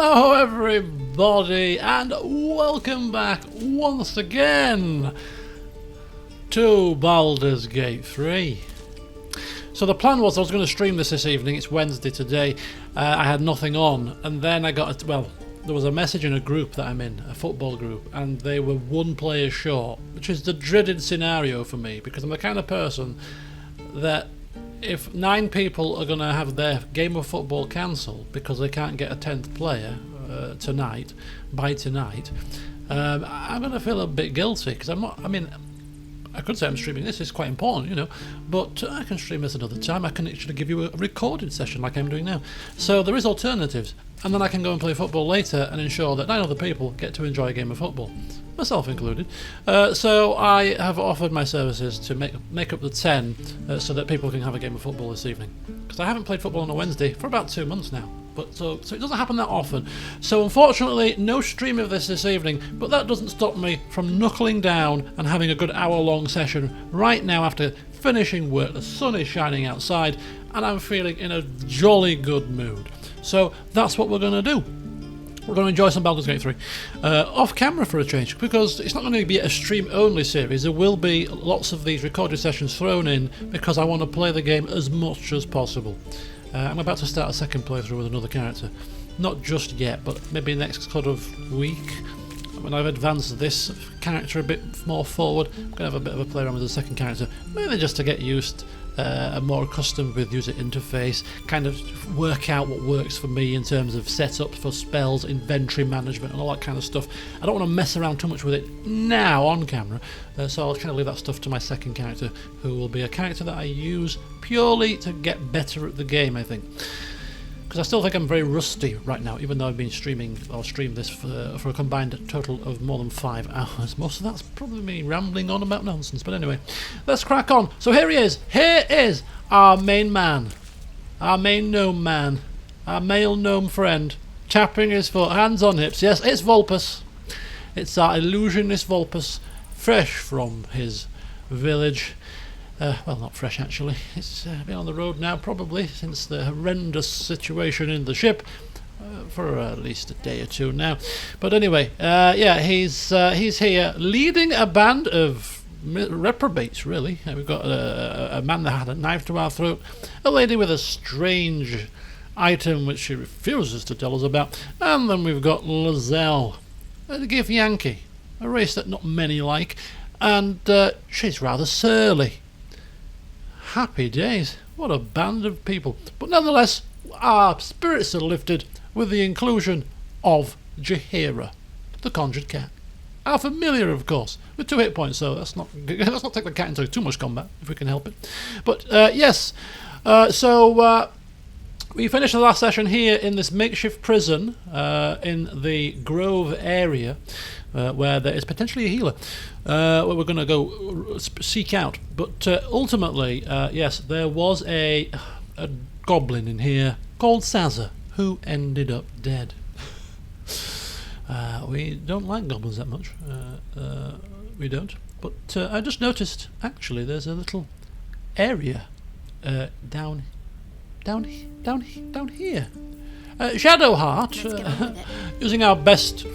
Hello everybody and welcome back once again to Baldur's Gate 3. So the plan was I was going to stream this evening. It's Wednesday today. I had nothing on, and then I got there was a message in a group that I'm in, a football group, and they were one player short, which is the dreaded scenario for me because I'm the kind of person that if 9 people are going to have their game of football cancelled because they can't get a 10th player tonight, I'm going to feel a bit guilty because I'm not. I mean, I could say I'm streaming this, it's quite important, but I can stream this another time. I can actually give you a recorded session like I'm doing now. So there is alternatives, and then I can go and play football later and ensure that 9 other people get to enjoy a game of football, myself included. So I have offered my services to make up the 10 so that people can have a game of football this evening. Because I haven't played football on a Wednesday for about 2 months now. But so it doesn't happen that often. So unfortunately, no stream of this evening, but that doesn't stop me from knuckling down and having a good hour-long session right now after finishing work. The sun is shining outside, and I'm feeling in a jolly good mood. So that's what we're going to do. We're going to enjoy some Baldur's Gate 3 off camera for a change, because it's not going to be a stream-only series. There will be lots of these recorded sessions thrown in because I want to play the game as much as possible. I'm about to start a second playthrough with another character. Not just yet, but maybe next sort of week. When I've advanced this character a bit more forward, I'm going to have a bit of a play around with the second character, mainly just to get used and more accustomed with user interface, kind of work out what works for me in terms of setup for spells, inventory management and all that kind of stuff. I don't want to mess around too much with it now on camera, so I'll kind of leave that stuff to my second character, who will be a character that I use purely to get better at the game, I think. Because I still think I'm very rusty right now, even though I've been streamed this for a combined total of more than 5 hours. Most of that's probably me rambling on about nonsense, but anyway, let's crack on. So here he is. Here is our main man, our main gnome man, our male gnome friend, tapping his foot, hands on hips. Yes, it's Volpus. It's our illusionist Volpus, fresh from his village. Well, not fresh actually. It's been on the road now probably since the horrendous situation in the ship for at least a day or 2 now. But anyway, yeah, he's here leading a band of reprobates. Really, we've got a man that had a knife to our throat, a lady with a strange item which she refuses to tell us about, and then we've got Lizelle, a Githyanki, a race that not many like, and she's rather surly. Happy days. What a band of people. But nonetheless, our spirits are lifted with the inclusion of Jaheira, the conjured cat. Our familiar, of course, with 2 hit points, so let's not take the cat into too much combat, if we can help it. But yes, so we finished the last session here in this makeshift prison in the Grove area, where there is potentially a healer, where we're going to go seek out. But ultimately, yes, there was a goblin in here called Sazza, who ended up dead. We don't like goblins that much, we don't. But I just noticed, actually, there's a little area down here. Shadowheart, using our best.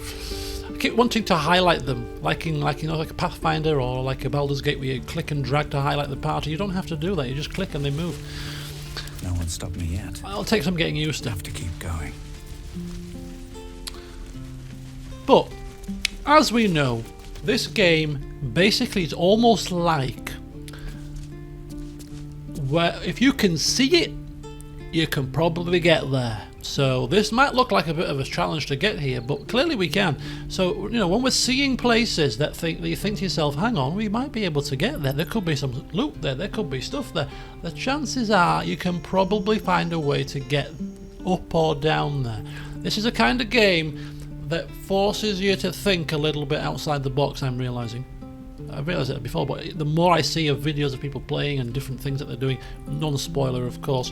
I keep wanting to highlight them, like a Pathfinder or like a Baldur's Gate, where you click and drag to highlight the party. You don't have to do that. You just click and they move. No one's stopped me yet. I'll take some getting used to. Have to keep going. But as we know, this game basically is almost like where if you can see it, you can probably get there. So this might look like a bit of a challenge to get here, but clearly we can. So, when we're seeing places that you think to yourself, hang on, we might be able to get there. There could be some loot there. There could be stuff there. The chances are you can probably find a way to get up or down there. This is a kind of game that forces you to think a little bit outside the box, I'm realising. I've realised it before, but the more I see of videos of people playing and different things that they're doing, non-spoiler of course,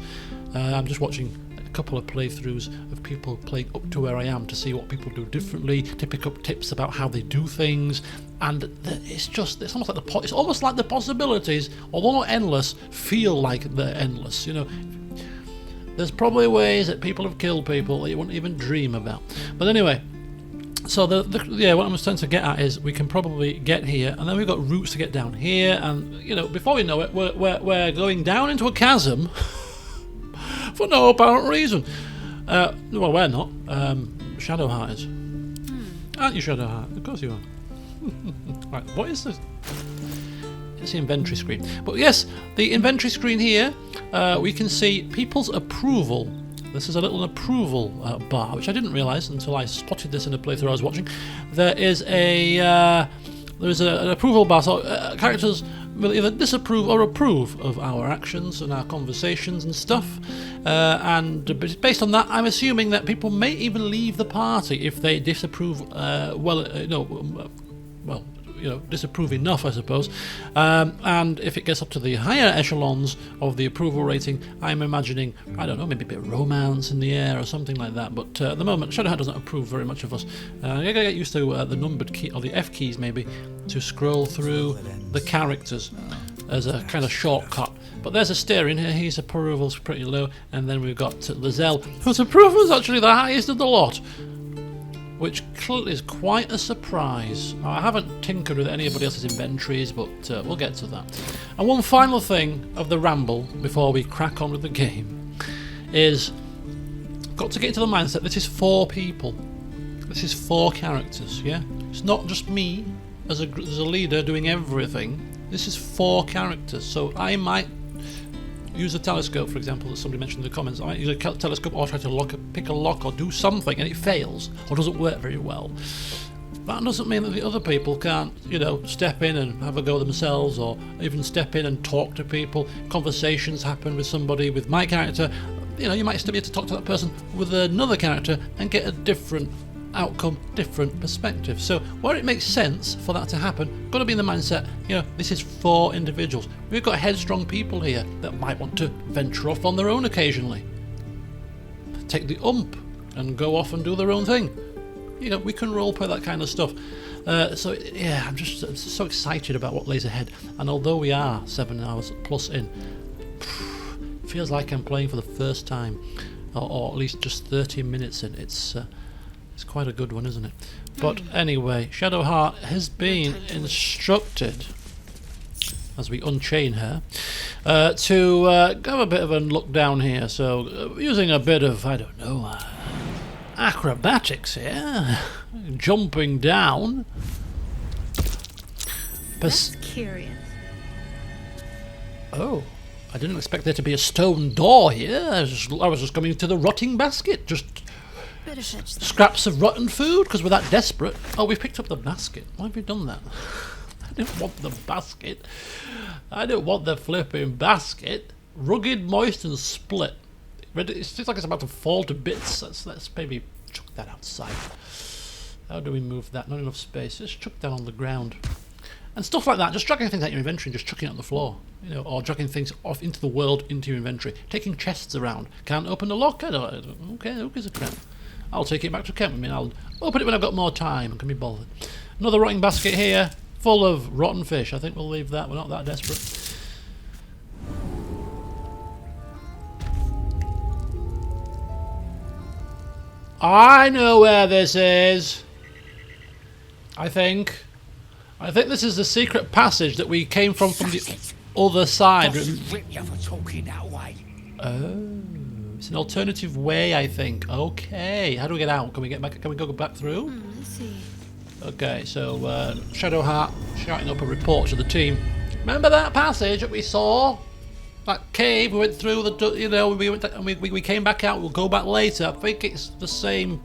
I'm just watching couple of playthroughs of people playing up to where I am to see what people do differently, to pick up tips about how they do things, and it's almost like the possibilities, although not endless, feel like they're endless. There's probably ways that people have killed people that you wouldn't even dream about. But anyway, so yeah, what I'm trying to get at is we can probably get here, and then we've got routes to get down here, and you know, before we know it, we're going down into a chasm for no apparent reason. Well, we're not. Shadowheart is. Aren't you, Shadowheart? Of course you are. Right, what is this? It's the inventory screen. But yes, the inventory screen here, we can see people's approval. This is a little approval bar, which I didn't realise until I spotted this in a playthrough I was watching. There is an approval bar, so characters will either disapprove or approve of our actions and our conversations and stuff. And based on that, I'm assuming that people may even leave the party if they disapprove. Disapprove enough, I suppose. And if it gets up to the higher echelons of the approval rating, I'm imagining, I don't know, maybe a bit of romance in the air or something like that. But at the moment, Shadowheart doesn't approve very much of us. You gotta get used to the numbered key, or the F keys maybe, to scroll through the characters as a kind of shortcut. But there's a steering here, his approval's pretty low, and then we've got Lizelle, whose approval is actually the highest of the lot, which is quite a surprise. Now, I haven't tinkered with anybody else's inventories, but we'll get to that. And one final thing of the ramble before we crack on with the game is, got to get into the mindset, this is 4 people. This is 4 characters, yeah? It's not just me as a leader doing everything. This is 4 characters, so I might use a telescope, for example, as somebody mentioned in the comments. I might use a telescope or try to pick a lock or do something, and it fails or doesn't work very well. That doesn't mean that the other people can't, step in and have a go themselves, or even step in and talk to people. Conversations happen with somebody with my character. You might still be able to talk to that person with another character and get a different outcome, different perspective. So where it makes sense for that to happen, got to be in the mindset, this is 4 individuals. We've got headstrong people here that might want to venture off on their own occasionally, take the ump and go off and do their own thing. We can roleplay that kind of stuff. So yeah, I'm just so excited about what lays ahead. And although we are 7 hours plus in, feels like I'm playing for the first time, or at least just 30 minutes in. It's quite a good one, isn't it? But anyway, Shadowheart has been instructed, as we unchain her, to have a bit of a look down here. So using a bit of, I don't know, acrobatics here, jumping down. That's curious. Oh, I didn't expect there to be a stone door here. I was just coming to the rotting basket, just scraps of rotten food, because we're that desperate. Oh, we've picked up the basket. Why have we done that? I didn't want the basket. I don't want the flipping basket. Rugged, moist and split. It looks like it's about to fall to bits. Let's maybe chuck that outside. How do we move that? Not enough space. Just chuck that on the ground. And stuff like that. Just dragging things out your inventory and just chucking it on the floor. Or dragging things off into the world, into your inventory. Taking chests around. Can't open the lock? Okay, who gives a crap? I'll take it back to camp. I'll open it when I've got more time and can be bothered. Another rotting basket here, full of rotten fish. I think we'll leave that. We're not that desperate. I know where this is. I think this is the secret passage that we came from the other side. Oh. It's an alternative way, I think. Okay, how do we get out? Can we get back? Can we go back through? Let's see. Okay, so Shadowheart shouting up a report to the team. Remember that passage that we saw? That cave we went through. We went and we came back out. We'll go back later. I think it's the same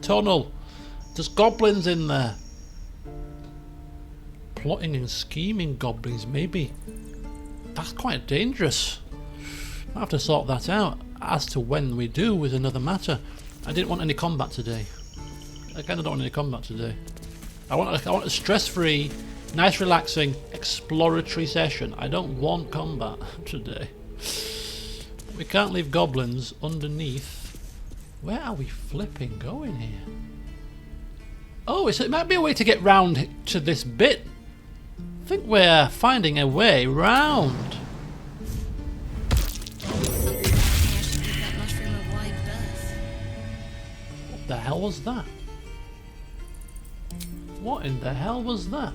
tunnel. There's goblins in there. Plotting and scheming goblins, maybe. That's quite dangerous. I'll have to sort that out. As to when we do is another matter. I didn't want any combat today. I kind of don't want any combat today. I want a stress-free, nice, relaxing, exploratory session. I don't want combat today. We can't leave goblins underneath. Where are we flipping going here? Oh, it might be a way to get round to this bit. I think we're finding a way round. the hell was that? What in the hell was that?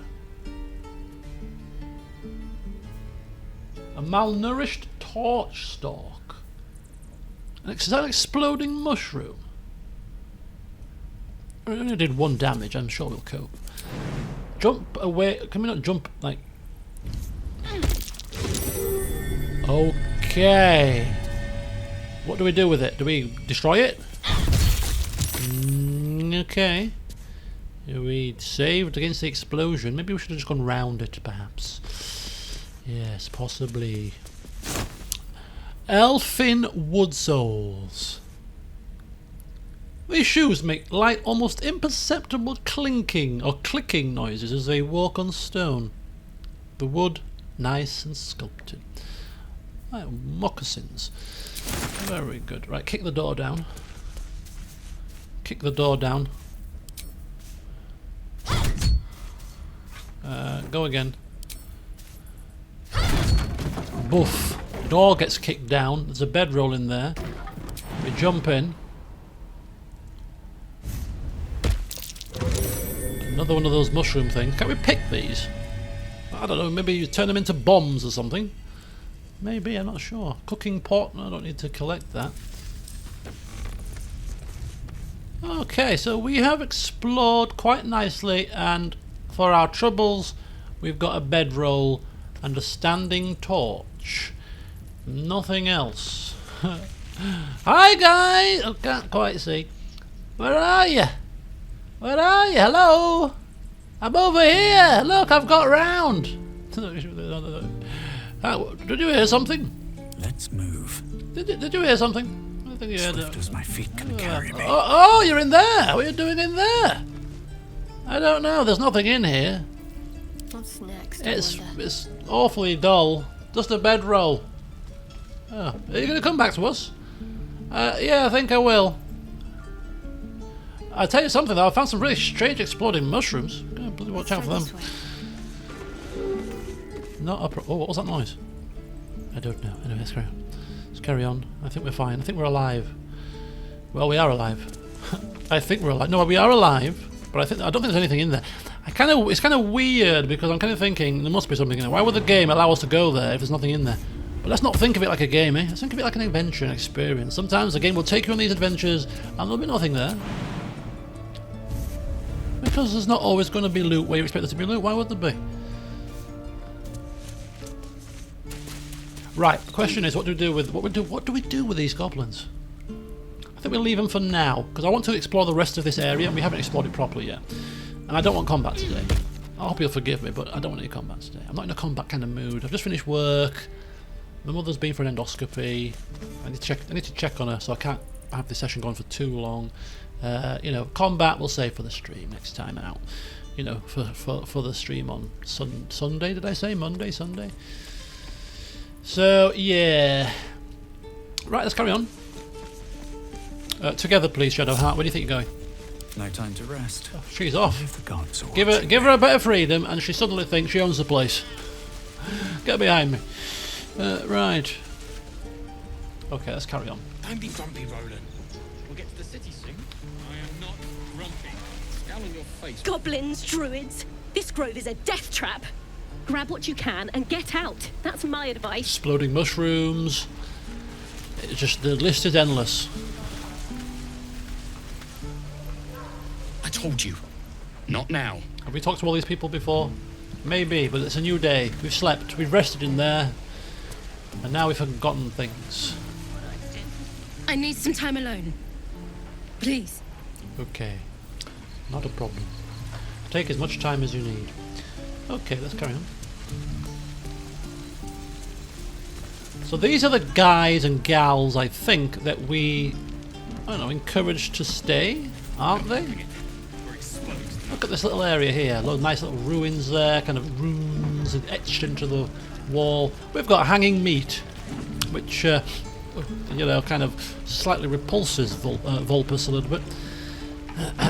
A malnourished torch stalk. Is that an exploding mushroom? I only did 1 damage, I'm sure we'll cope. Jump away. Can we not jump like... Okay. What do we do with it? Do we destroy it? Okay. We saved against the explosion. Maybe we should have just gone round it, perhaps. Yes, possibly. Elfin wood souls. These shoes make light, almost imperceptible clinking or clicking noises as they walk on stone. The wood, nice and sculpted. Right, moccasins. Very good. Right, kick the door down. Kick the door down. Go again. Boof. Door gets kicked down. There's a bedroll in there. We jump in. Another one of those mushroom things. Can we pick these? I don't know, maybe you turn them into bombs or something. Maybe, I'm not sure. Cooking pot? No, I don't need to collect that. Okay, so we have explored quite nicely, and for our troubles we've got a bedroll and a standing torch. Nothing else. Hi guys! I can't quite see. Where are you? Where are you? Hello? I'm over here! Look, I've got round! Did you hear something? Let's move. Did you hear something? I think you heard Swift as my feet can carry me. Oh, you're in there! What are you doing in there? I don't know, there's nothing in here. What's next? It's awfully dull. Just a bedroll. Oh, are you going to come back to us? Yeah, I think I will. I'll tell you something though, I found some really strange exploding mushrooms. Oh, bloody watch out for them. Not a oh, what was that noise? I don't know. Anyway, let's carry on. Let's carry on. I think we're fine. I think we're alive. Well, we are alive. I think we're alive. No, we are alive, but I don't think there's anything in there. It's kind of weird because I'm kind of thinking there must be something in there. Why would the game allow us to go there if there's nothing in there? But let's not think of it like a game, eh? Let's think of it like an adventure, an experience. Sometimes the game will take you on these adventures and there'll be nothing there. Because there's not always going to be loot where you expect there to be loot. Why would there be? Right. The question is, what do we do with these goblins? I think we'll leave them for now because I want to explore the rest of this area and we haven't explored it properly yet. And I don't want combat today. I hope you'll forgive me, but I don't want any combat today. I'm not in a combat kind of mood. I've just finished work. My mother's been for an endoscopy. I need to check on her, so I can't have this session going for too long. You know, combat we'll save for the stream next time out. You know, for the stream on Sunday. Did I say Monday? Sunday. So yeah. Right, let's carry on. Together, please, Shadowheart. Where do you think you're going? No time to rest. Oh, she's off. If the gods are Give her a bit of freedom, and she suddenly thinks she owns the place. Get behind me. Right. Okay, let's carry on. Don't be grumpy, Roland. We'll get to the city soon. I am not grumpy. Scowl on your face. Goblins, druids. This grove is a death trap. Grab what you can and get out. That's my advice. Exploding mushrooms. It's just the list is endless. I told you. Not now. Have we talked to all these people before? Maybe, but it's a new day. We've slept, we've rested in there, and now we've forgotten things. I need some time alone. Please. Okay. Not a problem. Take as much time as you need. Okay, let's carry on. So these are the guys and gals, I think, that we, I don't know, encouraged to stay, aren't they? Look at this little area here. Nice little ruins there, kind of runes etched into the wall. We've got hanging meat, which, you know, kind of slightly repulses Volpus a little bit.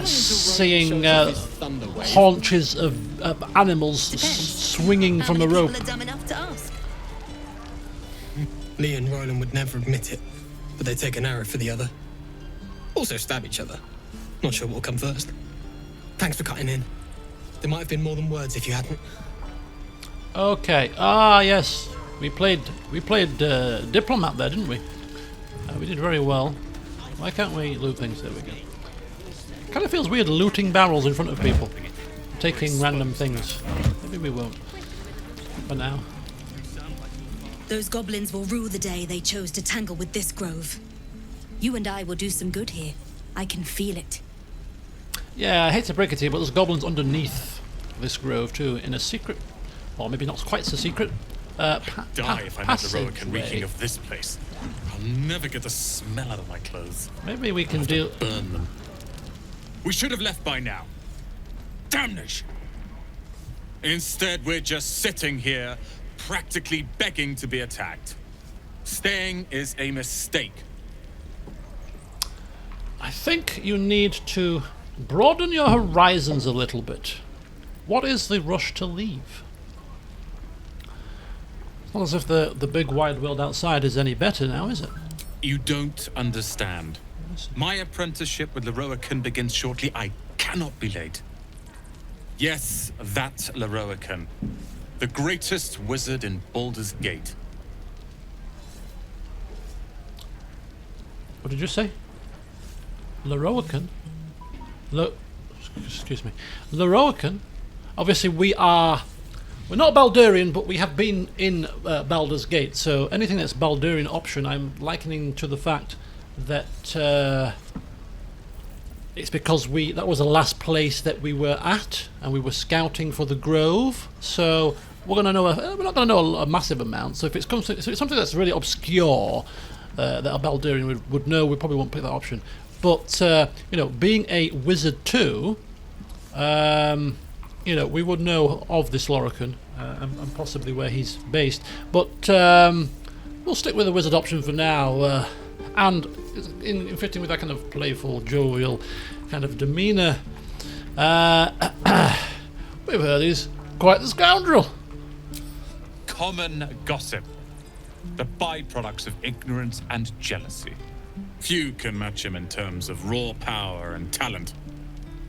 Seeing haunches of animals swinging from a rope. Lee and Roland would never admit it, but they take an arrow for the other. Also stab each other. Not sure what will come first. Thanks for cutting in. There might have been more than words if you hadn't. Okay. Ah, yes. We played diplomat there, didn't we? We did very well. Why can't we loot things? There we go. Kind of feels weird looting barrels in front of people, taking random things. Maybe we won't. For now. Those goblins will rue the day they chose to tangle with this grove. You and I will do some good here. I can feel it. Yeah, I hate to break it to you, but there's goblins underneath this grove too, in a secret, or maybe not quite so secret. Die if I know the Rowan passageway. reeking of this place. I'll never get the smell out of my clothes. Maybe we can deal. Burn them. We should have left by now. Damnation! Instead, we're just sitting here, practically begging to be attacked. Staying is a mistake. I think you need to broaden your horizons a little bit. What is the rush to leave? It's not as if the big wide world outside is any better now, is it? You don't understand. My apprenticeship with Leroican begins shortly. I cannot be late. Yes, that Leroican. The greatest wizard in Baldur's Gate. What did you say? Leroican? Excuse me. Leroican? Obviously we're not Baldurian, but we have been in Baldur's Gate, so anything that's Baldurian option I'm likening to the fact that it's because that was the last place that we were at, and we were scouting for the Grove, so we're not going to know a massive amount, so if it's something that's really obscure that a Baldurian would know, we probably won't pick that option. But, you know, being a wizard too, you know, we would know of this Lorican and possibly where he's based. But we'll stick with the wizard option for now. And in fitting with that kind of playful, jovial kind of demeanour, we've heard he's quite the scoundrel. Common gossip. The byproducts of ignorance and jealousy. Few can match him in terms of raw power and talent.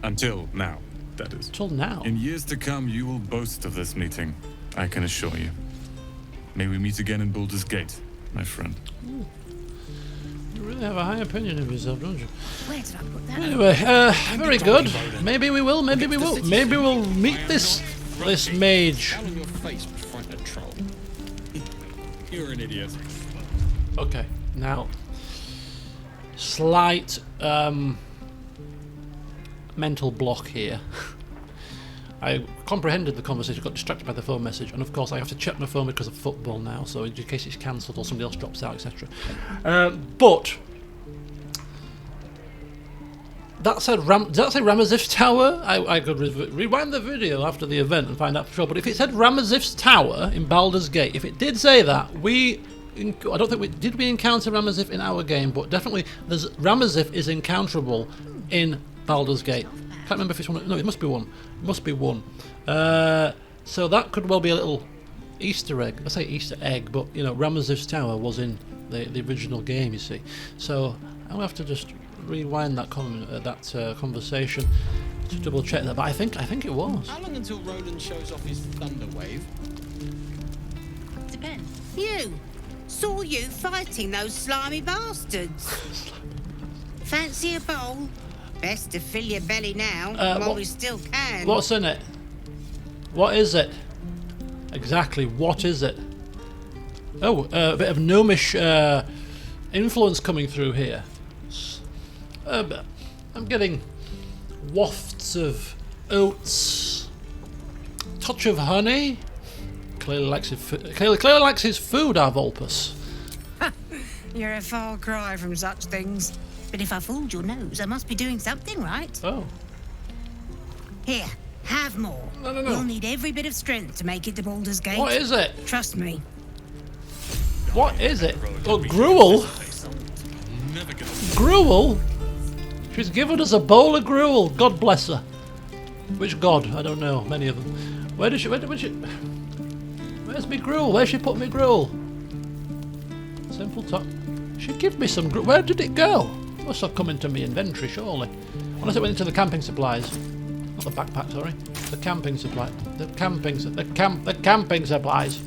Until now, that is. Till now. In years to come, you will boast of this meeting, I can assure you. May we meet again in Baldur's Gate, my friend. Ooh. You really have a high opinion of yourself, don't you? Where did I put that? Anyway, very good. Maybe we will, maybe we won't. Maybe we'll meet this mage. Scowl on your face would frighten a troll. You're an idiot. Okay, now slight mental block here. I comprehended the conversation, got distracted by the phone message, and of course I have to check my phone because of football now, so in case it's cancelled or somebody else drops out, etc. But that said, did that say Ramazif's Tower? I could rewind the video after the event and find out for sure. But if it said Ramazif's Tower in Baldur's Gate, if it did say that, I don't think did we encounter Ramazif in our game, but definitely Ramazif is encounterable in Baldur's Gate. Can't remember if it's one. No, it must be one. It must be one. So that could well be a little Easter egg. I say Easter egg, but you know, Ramazif's Tower was in the original game. You see, so I'll have to just rewind that conversation to double check that. But I think it was. How long until Roland shows off his thunder wave? Depends. You! Saw you fighting those slimy bastards. Fancy a bowl? Best to fill your belly now, while we still can. What's in it? What is it? Exactly, what is it? Oh, a bit of gnomish influence coming through here. I'm getting wafts of oats, touch of honey. Clearly likes his food, our Volpus. You're a far cry from such things. But if I fooled your nose, I must be doing something right. Oh. Here, have more. No. You'll need every bit of strength to make it to Baldur's Gate. What is it? Trust me. What is it? Oh, gruel? Gruel? She's given us a bowl of gruel. God bless her. Which god? I don't know. Many of them. Where's me gruel? Where's she put me gruel? Simple talk. She give me some gruel. Where did it go? Must have come into my inventory, surely. Unless it went into the camping supplies. Not the backpack, sorry. The camping supply. The camping supplies.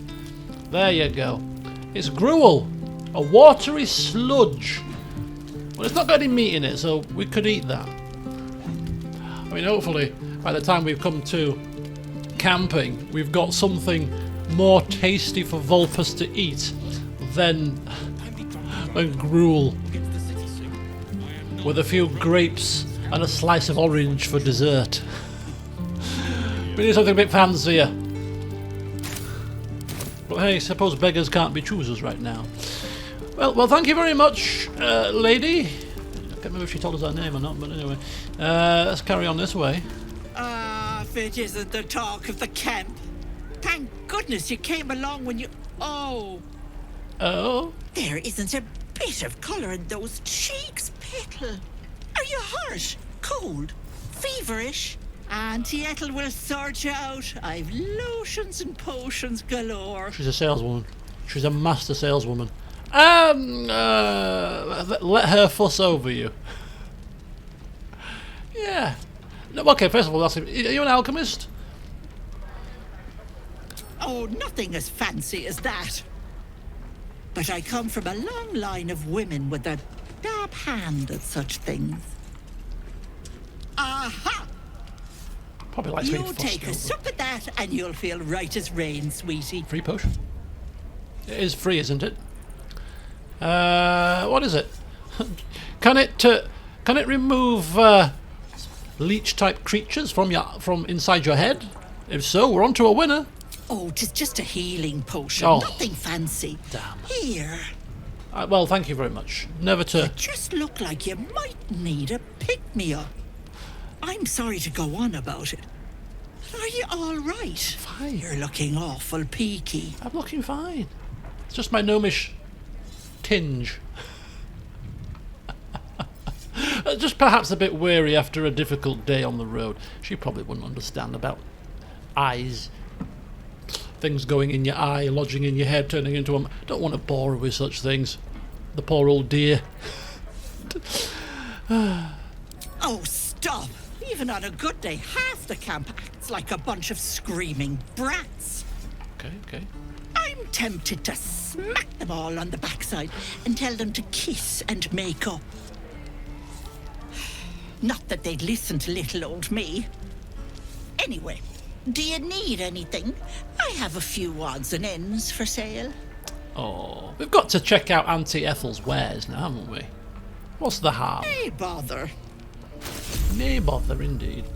There you go. It's gruel. A watery sludge. Well, it's not got any meat in it, so we could eat that. I mean, hopefully, by the time we've come to camping, we've got something more tasty for Volpus to eat than gruel. With a few grapes and a slice of orange for dessert. We need something a bit fancier. But hey, suppose beggars can't be choosers right now. Well, thank you very much, lady. I can't remember if she told us her name or not, but anyway. Let's carry on this way. If it isn't the talk of the camp. Thank goodness you came along when you... Oh. Oh? There isn't a bit of colour in those cheeks, Petal. Are you hurt? Cold? Feverish? Auntie Ethel will sort you out. I've lotions and potions galore. She's a saleswoman. She's a master saleswoman. Let her fuss over you. Yeah. No, okay, first of all, are you an alchemist? Oh, nothing as fancy as that. But I come from a long line of women with a dab hand at such things. Aha! Probably likes being You fussed take over. a sup at that and you'll feel right as rain, sweetie. Free potion. It is free, isn't it? What is it? Can it remove leech-type creatures from inside your head? If so, we're on to a winner. Oh, 'tis just a healing potion. Oh. Nothing fancy. Damn. Here. Well, thank you very much. Never to... You just look like you might need a pick-me-up. I'm sorry to go on about it. Are you all right? Fine. You're looking awful peaky. I'm looking fine. It's just my gnomish tinge. Just perhaps a bit weary after a difficult day on the road. She probably wouldn't understand about eyes. Things going in your eye, lodging in your head, turning into a... Don't want to bore her with such things. The poor old dear. Oh, stop! Even on a good day, half the camp acts like a bunch of screaming brats. Okay. I'm tempted to smack them all on the backside and tell them to kiss and make up. Not that they'd listen to little old me. Anyway, do you need anything? I have a few odds and ends for sale. Oh, we've got to check out Auntie Ethel's wares now, haven't we? What's the harm? Hey, bother. Nay bother, indeed.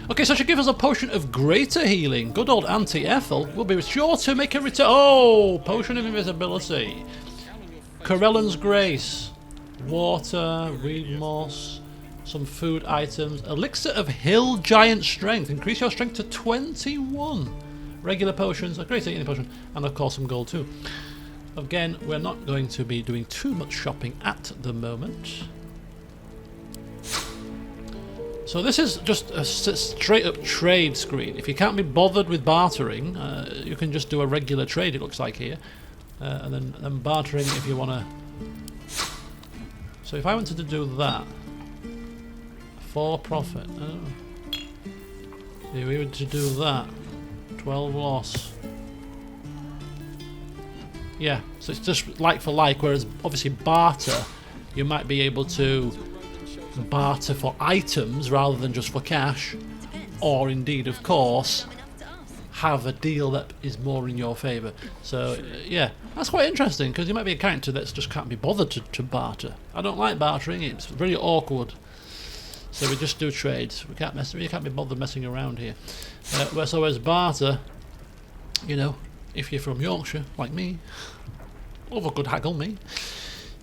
Okay, so she gives us a potion of greater healing. Good old Auntie Ethel will be sure to make a return. Oh, potion of invisibility. Corellan's Grace. Water, reed moss, some food items. Elixir of Hill Giant Strength. Increase your strength to 21. Regular potions, a greater healing potion, and of course some gold too. Again, we're not going to be doing too much shopping at the moment. So this is just a straight up trade screen. If you can't be bothered with bartering, you can just do a regular trade, it looks like here. And then bartering if you want to... So if I wanted to do that, for profit, if we were to do that, 12 loss. Yeah, so it's just like for like, whereas obviously barter, you might be able to barter for items rather than just for cash, or indeed, of course, have a deal that is more in your favour. So yeah, that's quite interesting, because you might be a character that just can't be bothered to barter. I don't like bartering, it's very awkward. So we just do trades. We can't be bothered messing around here. So as barter, you know, if you're from Yorkshire, like me, over good haggle me.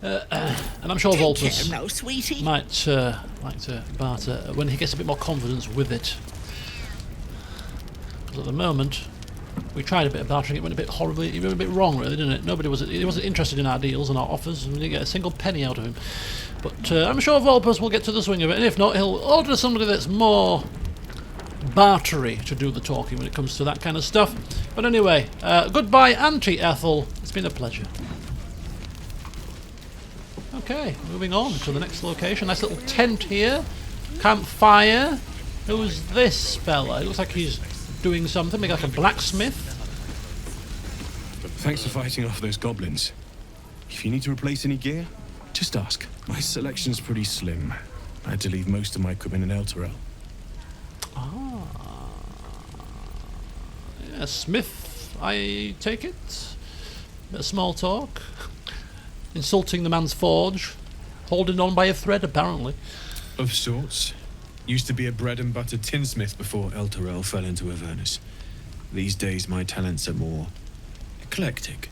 And I'm sure Volpus now, sweetie. might like to barter when he gets a bit more confidence with it. Because at the moment, we tried a bit of bartering, it went a bit horribly, it went a bit wrong really, didn't it? He wasn't interested in our deals and our offers, and we didn't get a single penny out of him. But I'm sure Volpus will get to the swing of it, and if not, he'll order somebody that's more bartery to do the talking when it comes to that kind of stuff. But anyway, goodbye Auntie Ethel, it's been a pleasure. Okay, moving on to the next location. Nice little tent here. Campfire. Who's this fella? It looks like he's doing something, maybe like a blacksmith. Thanks for fighting off those goblins. If you need to replace any gear, just ask. My selection's pretty slim. I had to leave most of my equipment in Elturel. Ah. Yeah, smith, I take it. Bit of small talk. Insulting the man's forge. Holding on by a thread, apparently. Of sorts. Used to be a bread and butter tinsmith before Elturel fell into Avernus. These days my talents are more eclectic.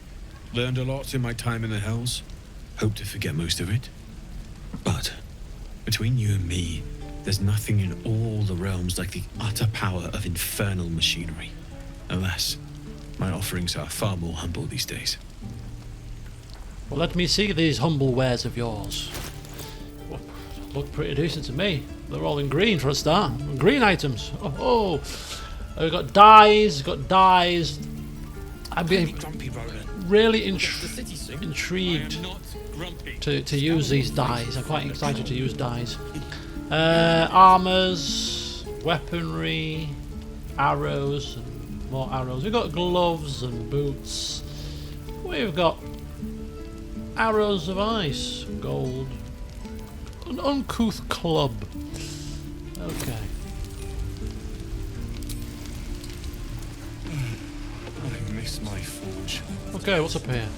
Learned a lot in my time in the Hells. Hope to forget most of it. But between you and me, there's nothing in all the realms like the utter power of infernal machinery. Alas, my offerings are far more humble these days. Well, let me see these humble wares of yours. Well, look pretty decent to me. They're all in green for a start. Green items. Oh, we've got dyes. I'm being really intrigued to use these dyes. I'm quite excited to use dyes. Armors, weaponry, arrows, and more arrows. We've got gloves and boots. We've got arrows of ice, gold, an uncouth club. Okay. I miss my forge. Okay, what's up here?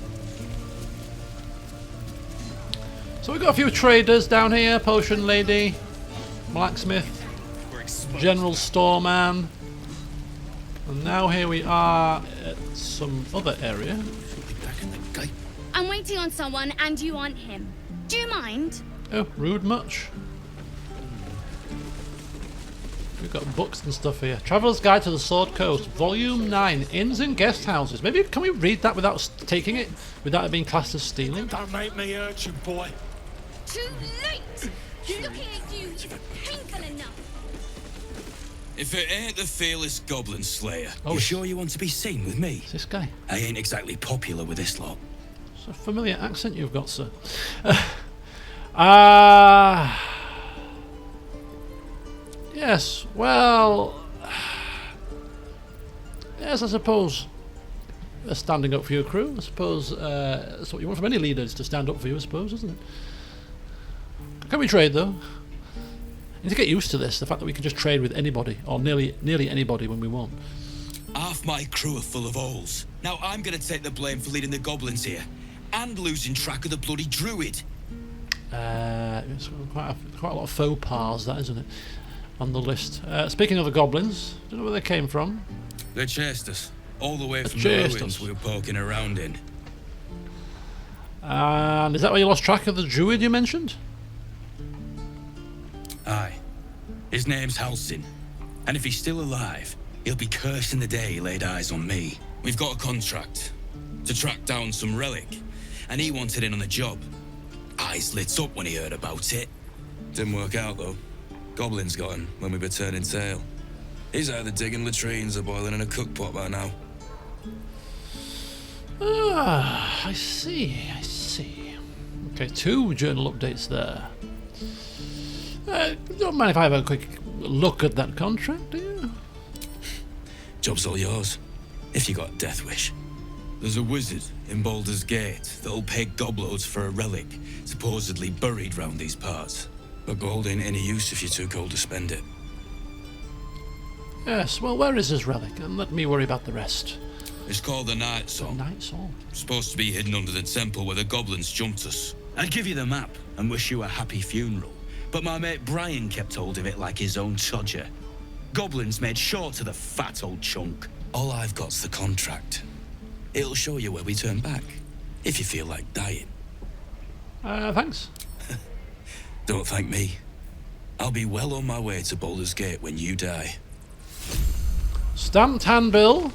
So we've got a few traders down here. Potion lady, blacksmith, general storeman. And now here we are at some other area. I'm waiting on someone and you aren't him. Do you mind? Oh, rude much? We've got books and stuff here. Traveller's Guide to the Sword Coast, Volume 9, Inns and Guest Houses. Maybe, can we read that without taking it? Without it being classed as stealing? Don't make me hurt you, boy. Too late! Looking at you is painful enough. If it ain't the fearless goblin slayer, Oh, you sure you want to be seen with me? It's this guy. I ain't exactly popular with this lot. It's a familiar accent you've got, sir. Yes, well... Yes, I suppose... standing up for your crew, I suppose that's what you want from any leaders, to stand up for you, I suppose, isn't it? Can we trade, though? I need to get used to this, the fact that we can just trade with anybody, or nearly anybody when we want. Half my crew are full of holes. Now I'm gonna take the blame for leading the goblins here, and losing track of the bloody druid. It's quite a lot of faux pas, that, isn't it, on the list. Speaking of the goblins, don't know where they came from. They chased us, all the way from the ruins we were poking around in. And is that why you lost track of the druid you mentioned? Aye. His name's Halsin, and if he's still alive, he'll be cursing the day he laid eyes on me. We've got a contract to track down some relic, and he wanted in on the job. Eyes lit up when he heard about it. Didn't work out, though. Goblins got him when we were turning tail. He's either digging latrines or boiling in a cookpot by now. Ah, I see. Okay, 2 journal updates there. Don't mind if I have a quick look at that contract, do you? Job's all yours, if you got a death wish. There's a wizard in Baldur's Gate that'll pay gobloads for a relic, supposedly buried round these parts. But gold ain't any use if you're too cold to spend it. Yes, well, where is this relic? And let me worry about the rest. It's called the Night Song. Night Song? Supposed to be hidden under the temple where the goblins jumped us. I'd give you the map and wish you a happy funeral, but my mate Brian kept hold of it like his own todger. Goblins made sure to the fat old chunk. All I've got's the contract. It'll show you where we turn back, if you feel like dying. Thanks. Don't thank me. I'll be well on my way to Baldur's Gate when you die. Stamped handbill.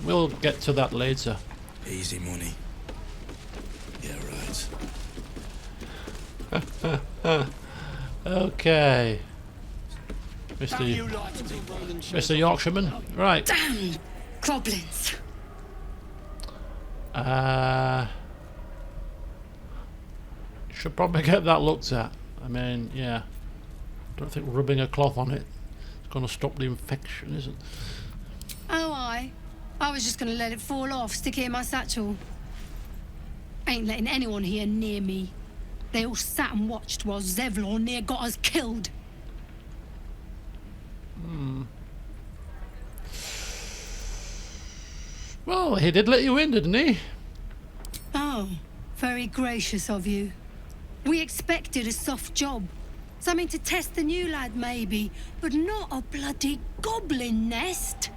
We'll get to that later. Easy money. Yeah, right. Okay. Mr. Yorkshireman. Right. Damn goblins. Should probably get that looked at. I mean, yeah. Don't think rubbing a cloth on it is going to stop the infection, is it? Oh, I was just going to let it fall off, stick it in my satchel. Ain't letting anyone here near me. They all sat and watched while Zevlor near got us killed. Well, he did let you in, didn't he? Oh, very gracious of you. We expected a soft job. Something to test the new lad, maybe, but not a bloody goblin nest.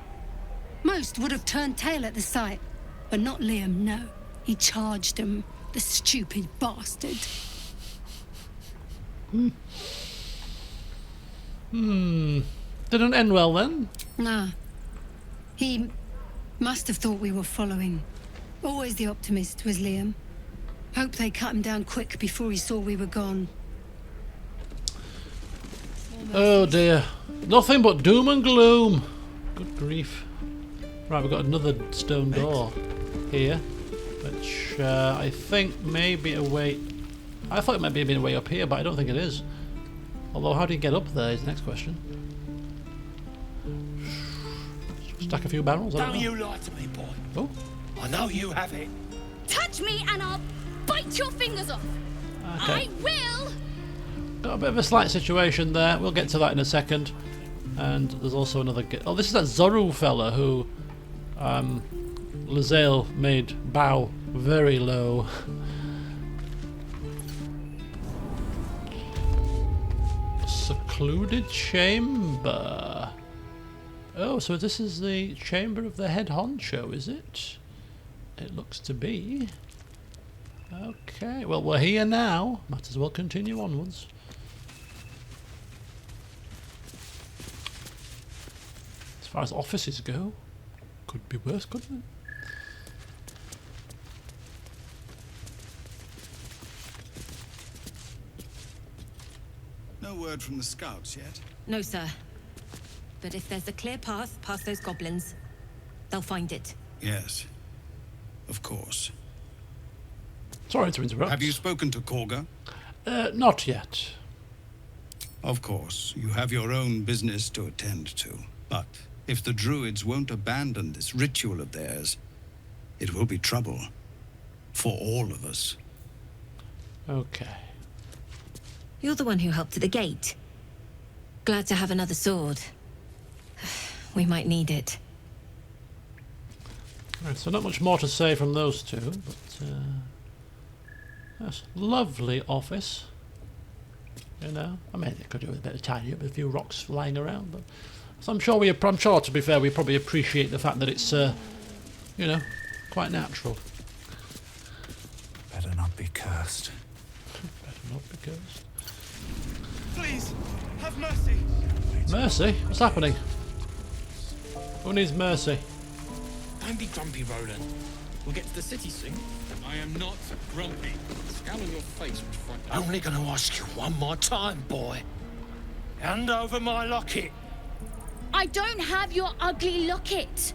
Most would have turned tail at the sight, but not Liam, no. He charged him, the stupid bastard. Didn't end well then? Nah. He must have thought we were following. Always the optimist was Liam. Hope they cut him down quick before he saw we were gone. Oh dear. Nothing but doom and gloom. Good grief. Right, we've got another stone door here, which I think may be a way... I thought it might be a way up here, but I don't think it is. Although, how do you get up there is the next question. Stack a few barrels, I don't know. You lie to me, boy. Oh. I know you have it. Touch me and I'll bite your fingers off. Okay. I will. Got a bit of a slight situation there. We'll get to that in a second. And there's also another... Oh, this is that Zoru fella who Lae'zel made bow very low. Secluded chamber. Oh, so this is the chamber of the head honcho, is it? It looks to be. Okay, well, we're here now. Might as well continue onwards. As far as offices go, could be worse, couldn't it? No word from the scouts yet? No, sir. But if there's a clear path past those goblins, they'll find it. Yes, of course. Sorry to interrupt. Have you spoken to Korga? Not yet. Of course, you have your own business to attend to. But if the druids won't abandon this ritual of theirs, it will be trouble. For all of us. Okay. You're the one who helped at the gate. Glad to have another sword. We might need it. Right, so not much more to say from those two, but yes, lovely office. You know, I mean, it could do with a bit of tidy up, with a few rocks lying around, but so I'm sure to be fair, we probably appreciate the fact that it's, you know, quite natural. Better not be cursed. Better not be cursed. Please, have mercy. Mercy? What's happening? Who needs mercy? Don't be grumpy, Roland. We'll get to the city soon. I am not grumpy. The scowl on your face was frightening. Only going to ask you one more time, boy. Hand over my locket. I don't have your ugly locket.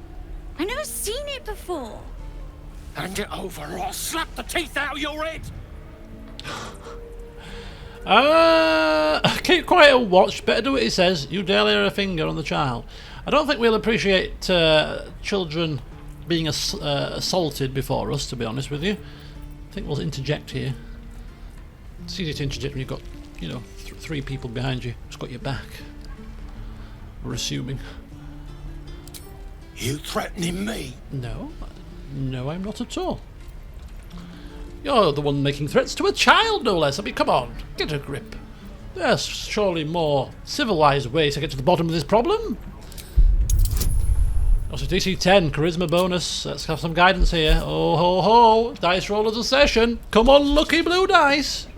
I've never seen it before. Hand it over or I'll slap the teeth out of your head. Keep quiet and watch. Better do what he says. You dare lay a finger on the child. I don't think we'll appreciate children being assaulted before us, to be honest with you. I think we'll interject here. It's easy to interject when you've got, you know, three people behind you who's got your back. We're assuming. You threatening me? No. No, I'm not at all. You're the one making threats to a child, no less. I mean, come on, get a grip. There's surely more civilized ways to get to the bottom of this problem. Also, DC 10, charisma bonus. Let's have some guidance here. Oh ho ho! Dice rollers a session. Come on, lucky blue dice.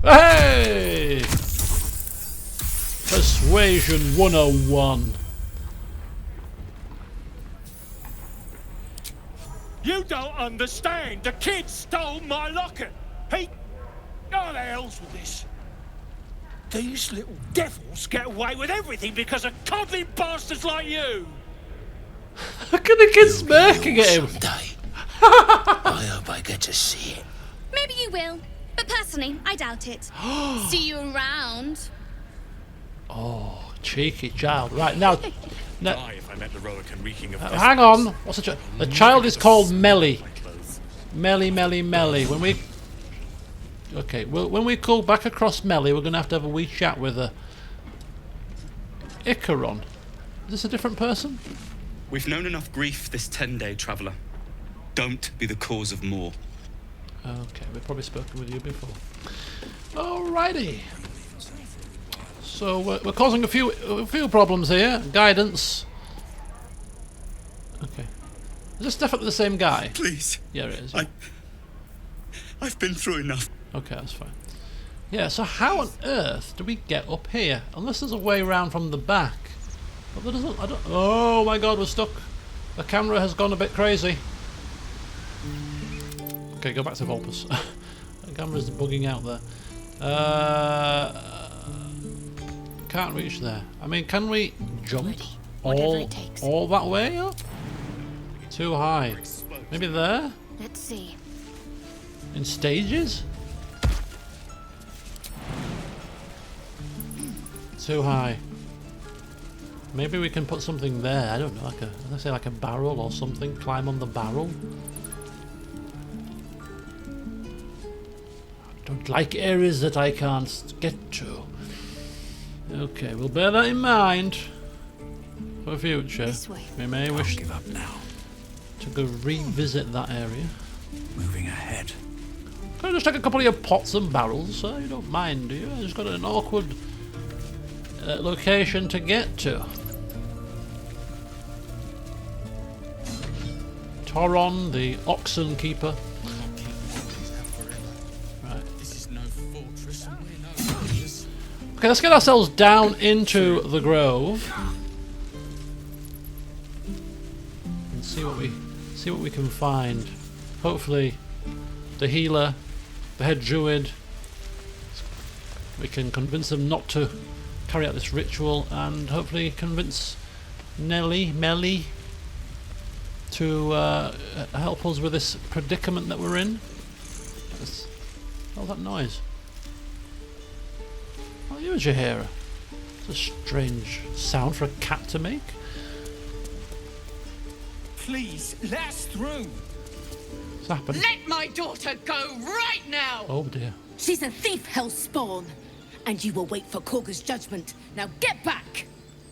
Hey! Persuasion 101. You don't understand. The kid stole my locket. He... Oh, the hell's with this? These little devils get away with everything because of coddling bastards like you. Look at the kid smirking at him. Someday. I hope I get to see it. Maybe you will, but personally, I doubt it. See you around. Oh, cheeky child. Right, now... Die if I met the Roacan reeking of hang on. What's the child is called Melly. Melly. When we... Okay, well, when we go back across Melly, we're going to have a wee chat with her. Icaron. Is this a different person? We've known enough grief this 10-day traveller. Don't be the cause of more. Okay, we've probably spoken with you before. Alrighty. So we're causing a few problems here. Guidance. Okay. Is this definitely the same guy? Please. Yeah, it is. I've been through enough. Okay, that's fine. Yeah, so how on earth do we get up here? Unless there's a way around from the back. But there doesn't... Oh my god, we're stuck. The camera has gone a bit crazy. Okay, go back to Volpus. The camera's bugging out there. Can't reach there. I mean, can we jump all that way up? Too high. Maybe there? Let's see. In stages? Too high. Maybe we can put something there. I don't know, like a barrel or something. Climb on the barrel. I don't like areas that I can't get to. Okay, we'll bear that in mind for the future. We may wish give up now. to go revisit that area. Moving ahead. Can I just take a couple of your pots and barrels, sir? You don't mind, do you? I just got an awkward location to get to. Toron, the oxen keeper. Right. Okay, let's get ourselves down into the grove and see what we can find. Hopefully, the healer, the head druid, we can convince them not to carry out this ritual, and hopefully convince Melly to help us with this predicament that we're in. What's that noise? Oh, you and Jahira. It's a strange sound for a cat to make. Please, let us through. What's happened? Let my daughter go right now! Oh dear. She's a thief, hell spawn. And you will wait for Korga's judgment. Now get back!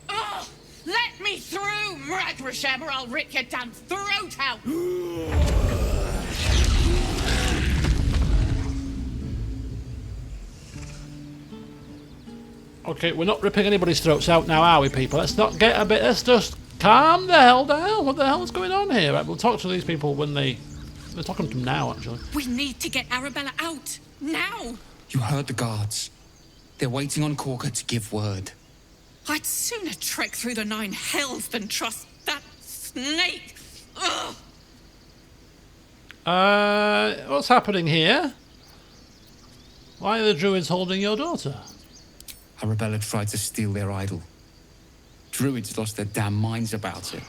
Oh, let me through, Mragrasham, or I'll rip your damn throat out! Okay, we're not ripping anybody's throats out now, are we, people? Let's not get a bit... Let's just calm the hell down. What the hell is going on here? Right, we'll talk to these people when they... We're talking to them now, actually. We need to get Arabella out. Now! You heard the guards. They're waiting on Korga to give word. I'd sooner trek through the 9 hells than trust that snake. Ugh. What's happening here? Why are the druids holding your daughter? Arabella tried to steal their idol. Druids lost their damn minds about it.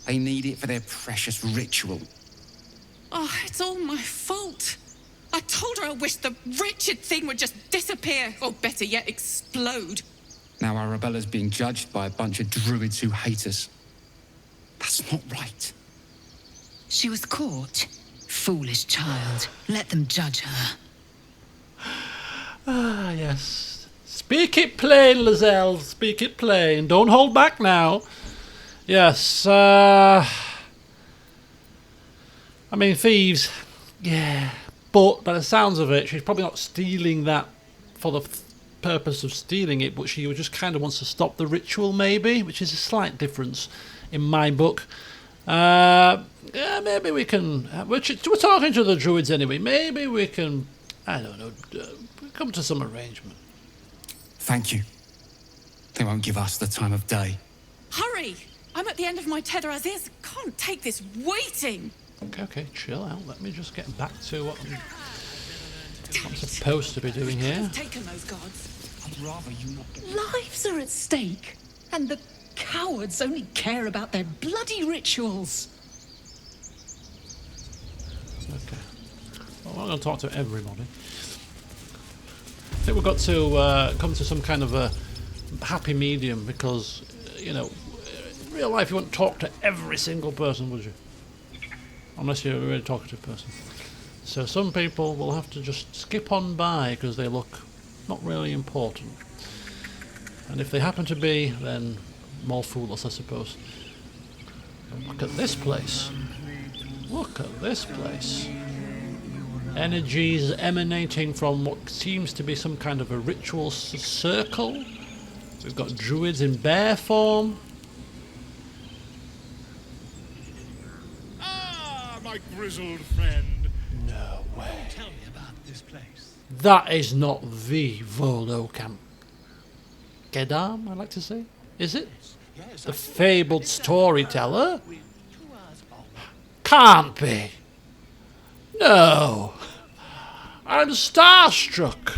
They need it for their precious ritual. Oh, it's all my fault. I told her I wished the wretched thing would just disappear, or better yet, explode. Now Arabella's being judged by a bunch of druids who hate us. That's not right. She was caught. Foolish child. Let them judge her. Ah, yes. Speak it plain, Lizelle. Speak it plain. Don't hold back now. Yes, I mean, thieves. Yeah. But by the sounds of it, she's probably not stealing that for the purpose of stealing it, but she just kind of wants to stop the ritual, maybe, which is a slight difference in my book. Yeah, maybe we can... We're talking to the druids anyway. Maybe we can, I don't know, come to some arrangement. Thank you. They won't give us the time of day. Hurry! I'm at the end of my tether as is. Can't take this waiting. Okay, chill out. Let me just get back to what I'm supposed to be doing here. Taken those gods. I'd rather you not get... Lives are at stake, and the cowards only care about their bloody rituals. I'm not going to talk to everybody. I think we've got to come to some kind of a happy medium because, you know, in real life you wouldn't talk to every single person, would you? Unless you're a really talkative person. So some people will have to just skip on by because they look not really important. And if they happen to be, then more foolish, I suppose. Look at this place. Look at this place. Energies emanating from what seems to be some kind of a ritual circle. So we've got druids in bear form. Ah, my grizzled friend. No way. Tell me about this place. That is not the Volo camp. Gedam, I'd like to say. Is it? The fabled storyteller? Can't be. No. I'm starstruck.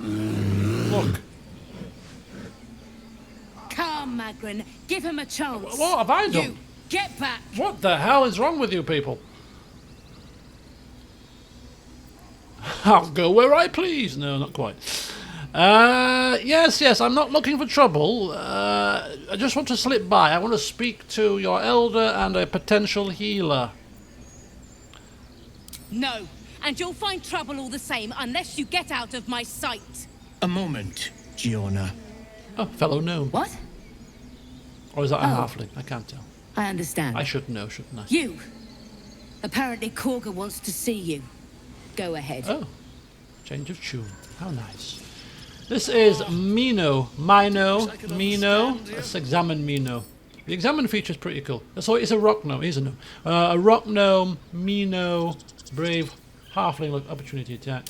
Look. Come, Magrin, give him a chance. What have I done? You, get back. What the hell is wrong with you people? I'll go where I please. No, not quite. Yes, I'm not looking for trouble. I just want to slip by. I want to speak to your elder and a potential healer. No, and you'll find trouble all the same unless you get out of my sight. A moment, Giona. Oh, fellow gnome. What? Or is that a halfling? I can't tell. I understand. I should know, shouldn't I? You. Apparently Korga wants to see you. Go ahead. Oh. Change of tune. How nice. This is Mino. Let's examine Mino. The examine feature is pretty cool. So it's a rock gnome. He's a gnome. A rock gnome, Mino, brave, halfling, look, opportunity attack.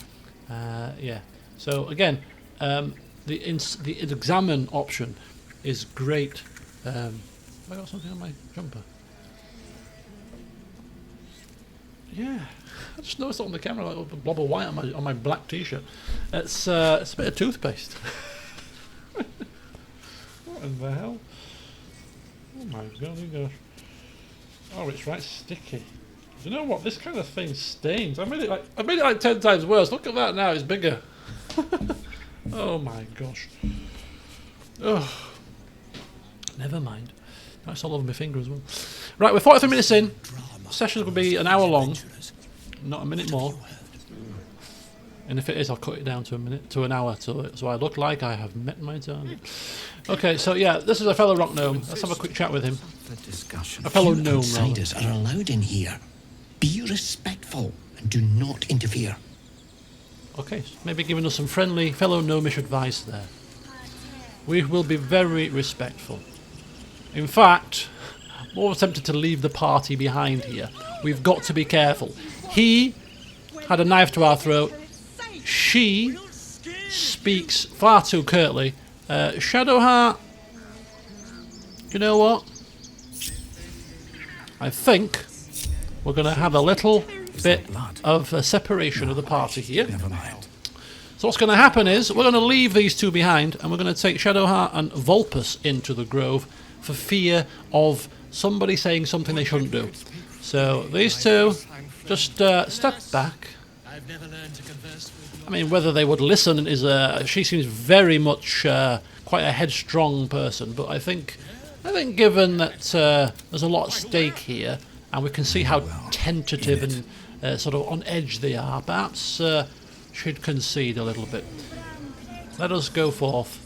Yeah. So again, the examine option is great. Have I got something on my jumper? Yeah. I just noticed it on the camera, like a blob of white on my black t-shirt. It's a bit of toothpaste. What in the hell? Oh my golly gosh. Oh, it's right sticky. You know what? This kind of thing stains. I made it like 10 times worse. Look at that now. It's bigger. Oh my gosh. Oh. Never mind. That's all over my finger as well. Right, we're 43 minutes in. Sessions will be an hour long. Not a minute more. And if it is, I'll cut it down to an hour, so I look like I have met my target. Okay, so yeah, this is a fellow rock gnome. Let's have a quick chat with him. A fellow gnome, Outsiders are allowed in here. Be respectful and do not interfere. Okay, so maybe giving us some friendly fellow gnomish advice there. We will be very respectful. In fact, I'm more tempted to leave the party behind here. We've got to be careful. He had a knife to our throat. She speaks far too curtly. Shadowheart, you know what? I think we're going to have a little bit of a separation of the party here. So what's going to happen is we're going to leave these two behind and we're going to take Shadowheart and Volpus into the grove for fear of somebody saying something they shouldn't do. So these two just step back. I mean, whether they would listen is she seems very much quite a headstrong person, but I think given that there's a lot at stake here, and we can see how tentative and sort of on edge they are, perhaps she'd concede a little bit. Let us go forth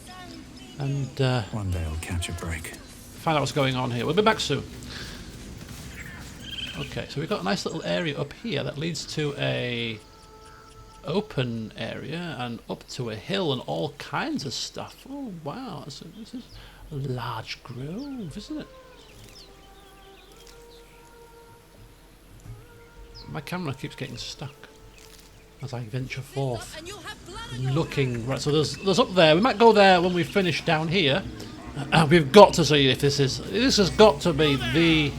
and one day I'll catch a break. Find out what's going on here. We'll be back soon. Okay, so we've got a nice little area up here that leads to a open area and up to a hill and all kinds of stuff. Oh wow, this is a large grove, isn't it? My camera keeps getting stuck as I venture forth. Looking right, so there's up there. We might go there when we finish down here. We've got to see if this has got to be the.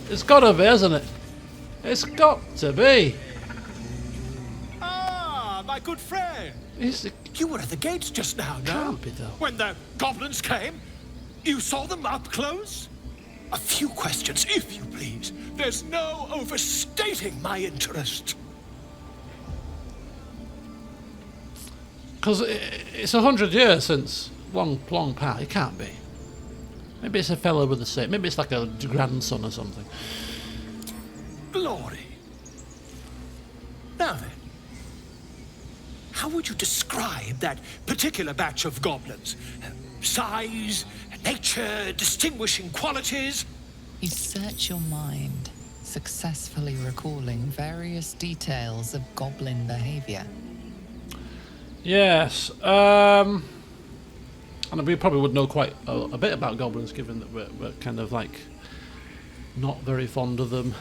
It's got to be, hasn't it? It's got to be. Ah, my good friend. You were at the gates just now, no? Can't be though. When the goblins came, you saw them up close? A few questions, if you please. There's no overstating my interest. Because it's 100 years since long past. It can't be. Maybe it's a fellow with the same. Maybe it's like a grandson or something. Glory. Now then, how would you describe that particular batch of goblins? Size, nature, distinguishing qualities? You search your mind, successfully recalling various details of goblin behavior. Yes. And we probably would know quite a bit about goblins, given that we're kind of like not very fond of them.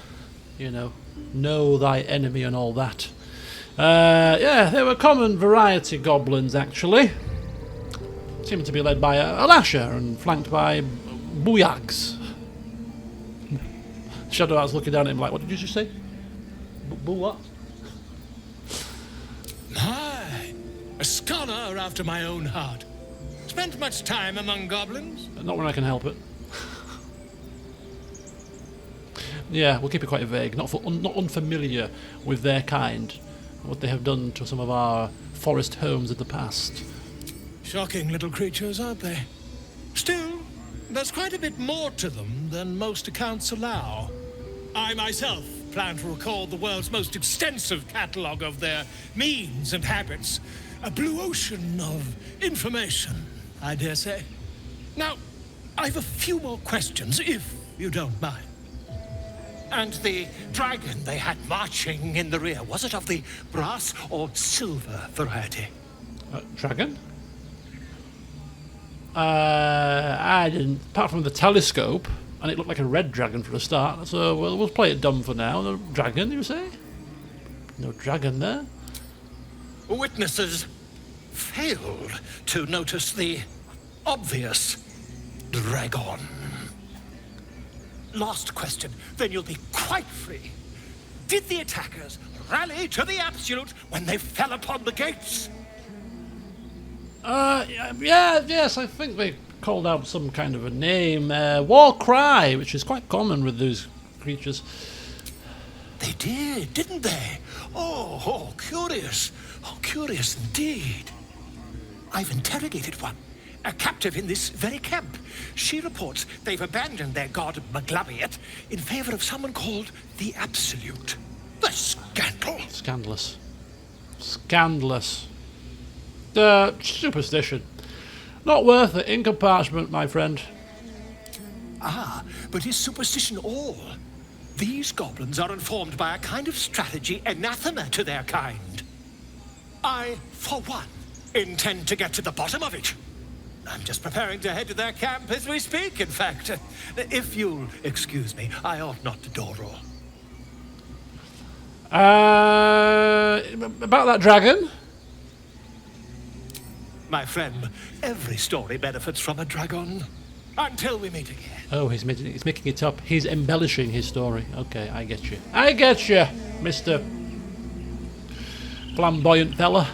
You know thy enemy and all that. Yeah, they were common variety goblins, actually. Seemed to be led by a lasher and flanked by booyags. Shadowheart's looking down at him like, what did you just say? Boo what? Aye, a scholar after my own heart. Spent much time among goblins? Not when I can help it. Yeah, we'll keep it quite vague. Not unfamiliar with their kind, what they have done to some of our forest homes in the past. Shocking little creatures, aren't they? Still, there's quite a bit more to them than most accounts allow. I myself plan to record the world's most extensive catalogue of their means and habits. A blue ocean of information, I dare say. Now, I've a few more questions, if you don't mind. And the dragon they had marching in the rear, was it of the brass or silver variety? Dragon? I didn't, apart from the telescope, and it looked like a red dragon for a start, so we'll play it dumb for now. The dragon, you say? No dragon there? Witnesses failed to notice the obvious dragon. Last question, then you'll be quite free. Did the attackers rally to the absolute when they fell upon the gates? Yes, I think they called out some kind of a name. War cry, which is quite common with those creatures. They did, didn't they? Oh, curious. Oh, curious indeed. I've interrogated one, a captive in this very camp. She reports they've abandoned their god Maglabiet in favor of someone called the Absolute. The scandal! Scandalous. Scandalous. Superstition. Not worth it. Ink and parchment, my friend. Ah, but is superstition all? These goblins are informed by a kind of strategy anathema to their kind. I, for one, intend to get to the bottom of it. I'm just preparing to head to their camp as we speak, in fact. If you'll excuse me, I ought not to door roll. About that dragon? My friend, every story benefits from a dragon. Until we meet again. Oh, he's making it up. He's embellishing his story. Okay, I get you. I get you, Mr. Flamboyant fella.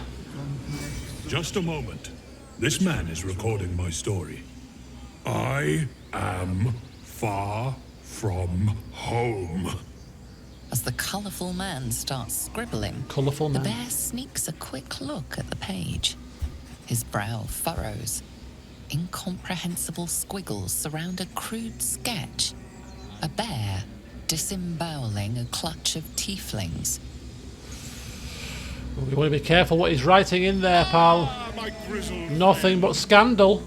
Just a moment. This man is recording my story. I am far from home. As the colourful man starts scribbling, Colourful the man. bear sneaks a quick look at the page. His brow furrows. Incomprehensible squiggles surround a crude sketch. A bear disemboweling a clutch of tieflings. We want to be careful what he's writing in there, pal. Nothing but scandal.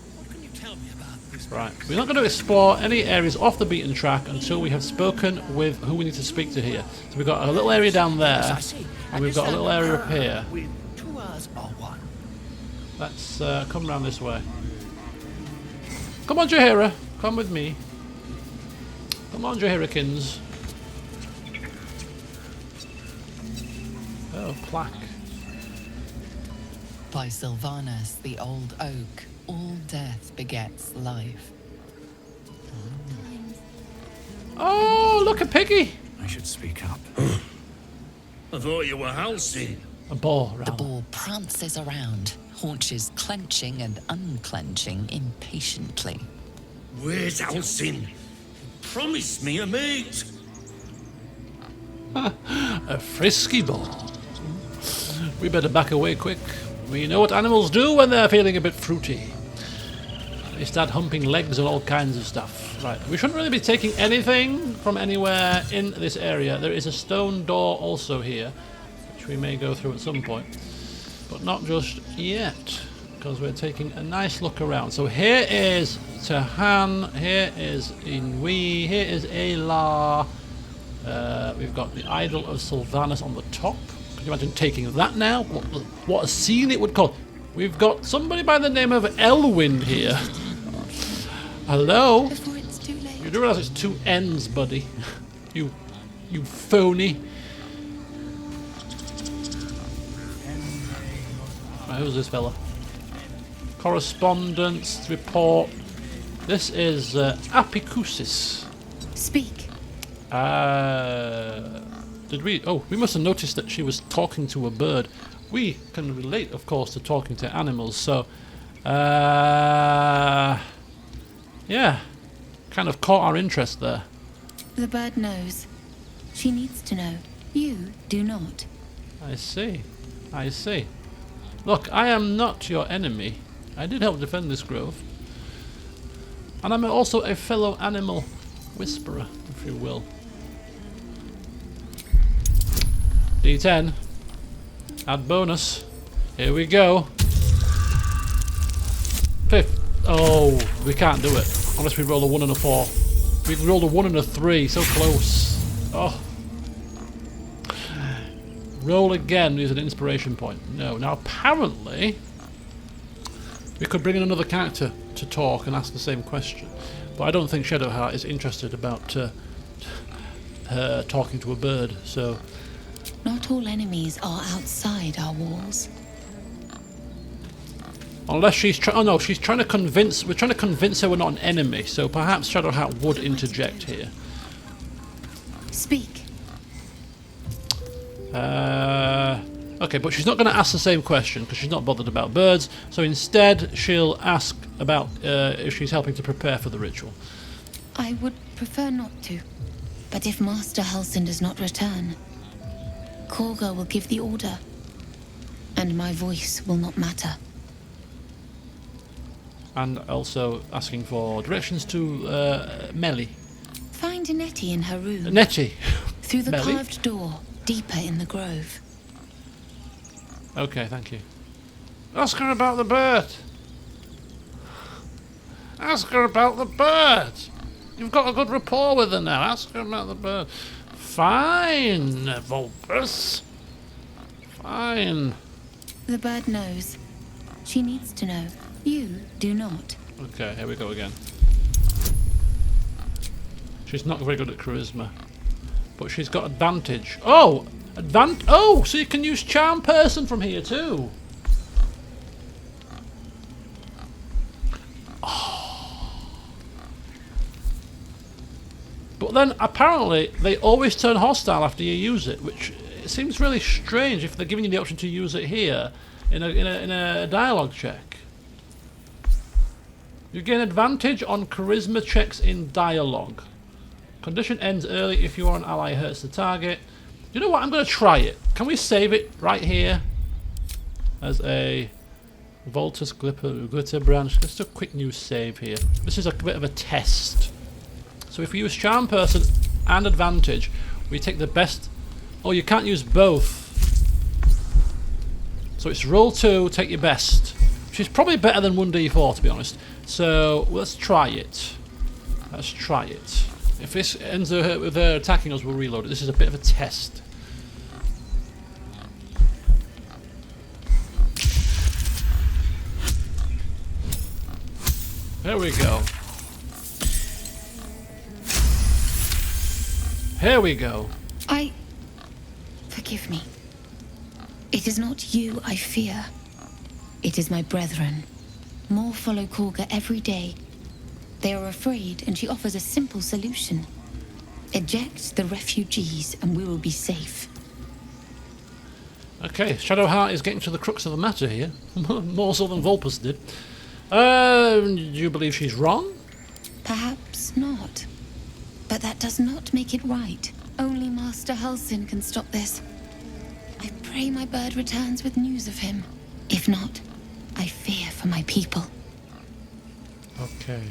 Right, we're not going to explore any areas off the beaten track until we have spoken with who we need to speak to here. So we've got a little area down there, and we've got a little area up here. Let's come round this way. Come on, Jaheira. Come with me. Come on, Jaheirikins. Oh, plaque. By Sylvanus, the old oak, all death begets life. Oh, look, a piggy. I should speak up. I thought you were Halcyon. A boar, The boar prances around, haunches clenching and unclenching impatiently. Where's Halcyon? Promise me a meat. A frisky ball. We better back away quick. We know what animals do when they're feeling a bit fruity. They start humping legs and all kinds of stuff. Right, we shouldn't really be taking anything from anywhere in this area. There is a stone door also here, which we may go through at some point. But not just yet, because we're taking a nice look around. So here is Tahan, here is Inui, here is Elar. We've got the Idol of Sylvanus on the top. Can you imagine taking that now? What a scene it would cause. We've got somebody by the name of Elwind here. Hello? Before it's too late. You do realise it's two N's, buddy. You phony. Right, who's this fella? Correspondence report. This is Apicousis. Speak. Did we? Oh, we must have noticed that she was talking to a bird. We can relate, of course, to talking to animals. So, yeah, kind of caught our interest there. The bird knows. She needs to know. You do not. I see. I see. Look, I am not your enemy. I did help defend this grove. And I'm also a fellow animal whisperer, if you will. D10. Add bonus. Here we go. Fifth. Oh, we can't do it. Unless we roll a 1 and a 4. We rolled a 1 and a 3. So close. Oh. Roll again is an inspiration point. No. Now, apparently, we could bring in another character to talk and ask the same question. But I don't think Shadowheart is interested about her talking to a bird, so... Not all enemies are outside our walls. Unless she's trying... Oh no, she's trying to convince... We're trying to convince her we're not an enemy, so perhaps Shadowheart would interject here. Speak. Okay, but she's not going to ask the same question because she's not bothered about birds. So instead, she'll ask about if she's helping to prepare for the ritual. I would prefer not to. But if Master Halsin does not return, Korga will give the order. And my voice will not matter. And also asking for directions to Melly. Find Nettie in her room. Nettie? Through the Melly? carved door, deeper in the grove. Okay, thank you. Ask her about the bird. Ask her about the bird. You've got a good rapport with her now. Ask her about the bird. Fine, Volpus. Fine. The bird knows. She needs to know. You do not. Okay, here we go again. She's not very good at charisma. But she's got advantage. Oh! Oh, so you can use charm person from here too. Oh. But then apparently they always turn hostile after you use it, which it seems really strange if they're giving you the option to use it here in a dialogue check. You gain advantage on charisma checks in dialogue. Condition ends early if you or an ally hurts the target. You know what? I'm going to try it. Can we save it right here as a Voltus Glitter branch? Let's do a quick new save here. This is a bit of a test. So if we use Charm Person and Advantage, we take the best. Oh, you can't use both. So it's roll 2, take your best. Which is probably better than 1d4 to be honest. So let's try it. Let's try it. If this ends with her attacking us, we'll reload it. This is a bit of a test. There we go. Here we go. Forgive me. It is not you I fear. It is my brethren. More follow Korga every day. They are afraid, and she offers a simple solution. Eject the refugees, and we will be safe. Okay, Shadowheart is getting to the crux of the matter here. More so than Volpus did. Do you believe she's wrong? Perhaps not. But that does not make it right. Only Master Halsin can stop this. I pray my bird returns with news of him. If not, I fear for my people. Okay.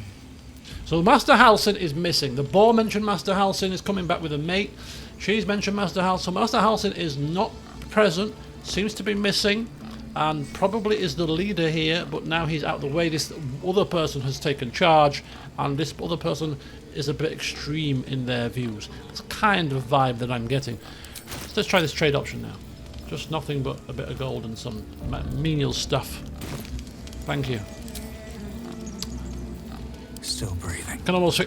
So Master Halsin is missing. The boar mentioned Master Halsin is coming back with a mate. She's mentioned Master Halsin. Master Halsin is not present, seems to be missing, and probably is the leader here, but now he's out of the way. This other person has taken charge, and this other person is a bit extreme in their views. That's kind of vibe that I'm getting. So let's try this trade option now. Just nothing but a bit of gold and some menial stuff. Thank you. Still breathing. Can almost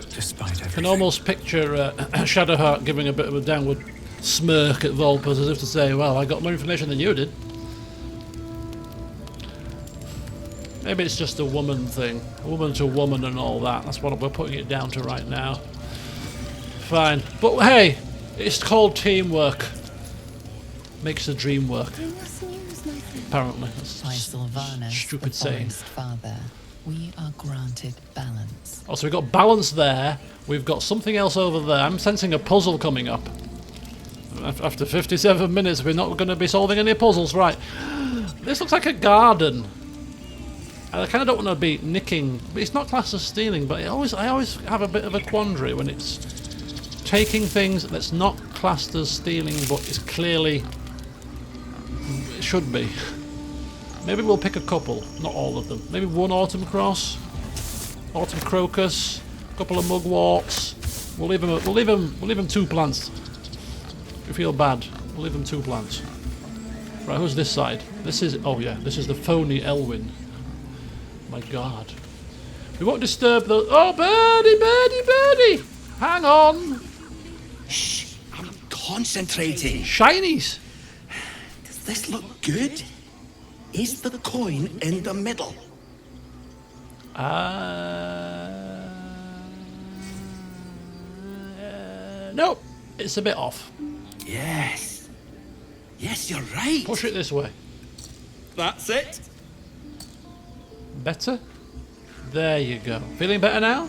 picture Shadowheart giving a bit of a downward smirk at Volpus, as if to say, well, I got more information than you did. Maybe it's just a woman thing. A woman to woman and all that. That's what we're putting it down to right now. Fine. But hey, it's called teamwork. Makes the dream work. Apparently. That's By Sylvanus, stupid the saying. Forest Father, we are granted balance. Oh, so we've got balance there. We've got something else over there. I'm sensing a puzzle coming up. After 57 minutes, we're not going to be solving any puzzles. Right. This looks like a garden. I kind of don't want to be nicking, but it's not classed as stealing, but I always have a bit of a quandary when it's taking things that's not classed as stealing, but is clearly, it should be. Maybe we'll pick a couple, not all of them. Maybe one autumn cross, autumn crocus, a couple of mugworts. We'll leave them 2 plants. If you feel bad, we'll leave them 2 plants. Right, who's this side? This is, oh yeah, this is the phony Elwyn. My God. We won't disturb those. Oh, birdie! Hang on. Shh, I'm concentrating. Shinies. Does this look good? Is the coin in the middle? Nope. It's a bit off. Yes. Yes, you're right. Push it this way. That's it. Better? There you go. Feeling better now?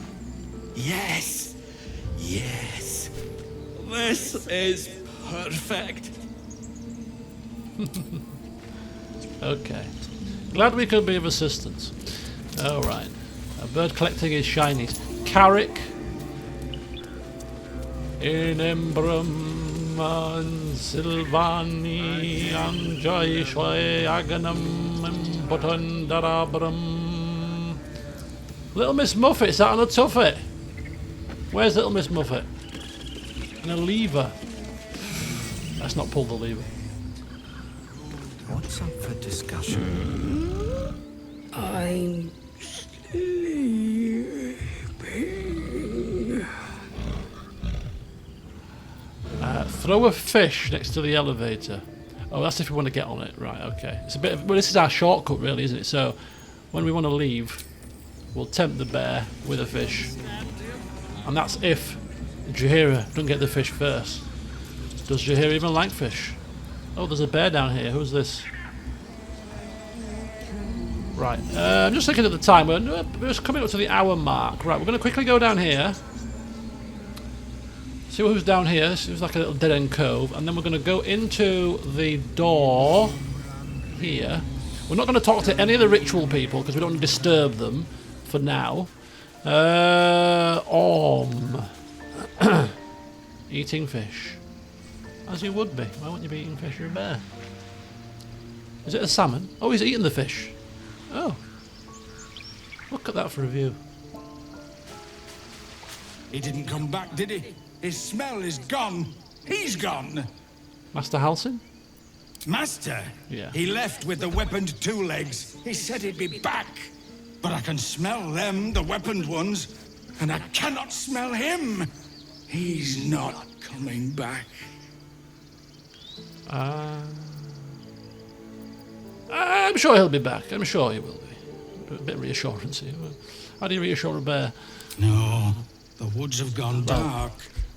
Yes. Yes. This is perfect. Okay. Glad we could be of assistance. Alright. Bird collecting his shinies. Carrick. In Embrum and Silvani and Joy Shoy Aganum and Button Darabrum. Little Miss Muffet, is that on a tuffet? Where's Little Miss Muffet? In a lever. Let's not pull the lever. What's up for discussion? I'm sleeping. Throw a fish next to the elevator. Oh, that's if we want to get on it. Right, okay. It's a bit of, well, this is our shortcut really, isn't it? So when we want to leave, we'll tempt the bear with a fish. And that's if Jaheira doesn't get the fish first. Does Jaheira even like fish? Oh, there's a bear down here. Who's this? Right, I'm just looking at the time. We're just coming up to the hour mark. Right, we're going to quickly go down here. See who's down here. This is like a little dead-end cove. And then we're going to go into the door here. We're not going to talk to any of the ritual people because we don't want to disturb them for now. Eating fish. As you would be. Why wouldn't you be eating fish? You're a bear. Is it a salmon? Oh, he's eating the fish. Oh. Look at that for a view. He didn't come back, did he? His smell is gone. He's gone. Master Halsin? Master? Yeah. He left with the weaponed 2 legs. He said he'd be back. But I can smell them, the weaponed ones, and I cannot smell him. He's not coming back. I'm sure he'll be back. I'm sure he will be. A bit of reassurance here. How do you reassure a bear? No, the woods have gone dark.